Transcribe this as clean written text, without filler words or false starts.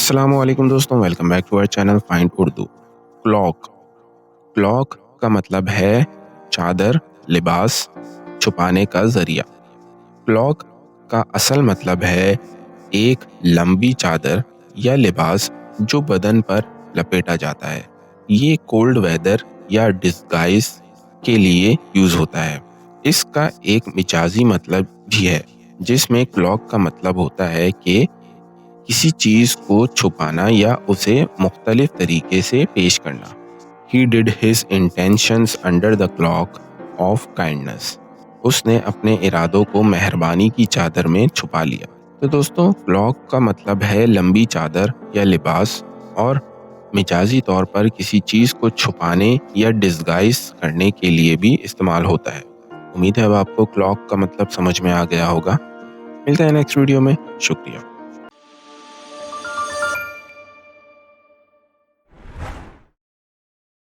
السلام علیکم دوستوں، welcome back to our channel find Urdu. Clock کا مطلب ہے چادر، لباس، چھپانے کا ذریعہ۔ کلاک کا اصل مطلب ہے ایک لمبی چادر یا لباس جو بدن پر لپیٹا جاتا ہے۔ یہ کولڈ ویدر یا ڈسگائز کے لیے یوز ہوتا ہے۔ اس کا ایک مجازی مطلب بھی ہے جس میں کلاک کا مطلب ہوتا ہے کہ کسی چیز کو چھپانا یا اسے مختلف طریقے سے پیش کرنا۔ He did his intentions under the cloak of kindness۔ اس نے اپنے ارادوں کو مہربانی کی چادر میں چھپا لیا۔ تو دوستوں، کلاک کا مطلب ہے لمبی چادر یا لباس، اور مجازی طور پر کسی چیز کو چھپانے یا ڈسگائز کرنے کے لیے بھی استعمال ہوتا ہے۔ امید ہے اب آپ کو کلاک کا مطلب سمجھ میں آ گیا ہوگا۔ ملتے ہیں نیکسٹ ویڈیو میں، شکریہ۔